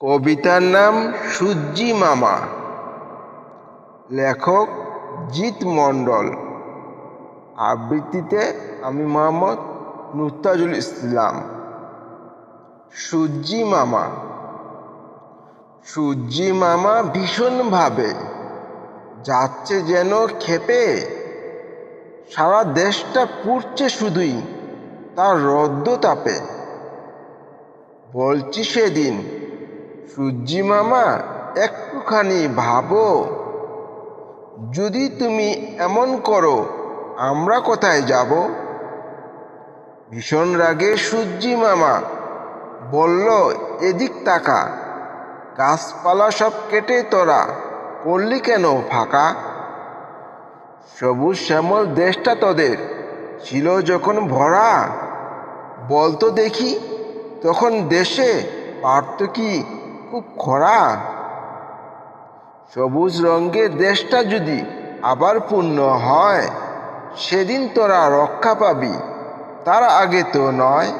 কবিতার নাম সূর্যি মামা। লেখক জিৎ মণ্ডল। আবৃত্তিতে আমি মোহাম্মদ নুরতাজুল ইসলাম। সূর্যি মামা। সূর্যি মামা ভীষণভাবে যাচ্ছে যেন ক্ষেপে, সারা দেশটা পুড়ছে শুধুই তার রৌদ্র তাপে। বলছি সেদিন, সূর্যি মামা একটুখানি ভাবো, যদি তুমি এমন করো আমরা কোথায় যাব? ভীষণ রাগে সূর্যি মামা বলল, এদিক তাকা, গাছপালা সব কেটে তোরা করলি কেন ফাঁকা? সবুজ শ্যামল দেশটা তোদের ছিল যখন ভরা, বলতো দেখি তখন দেশে পারত কি খুব খরা? সবুজ রঙের দেশটা যদি আবার পূর্ণ হয়, সেদিন তোরা রক্ষা পাবি, তার আগে তো নয়।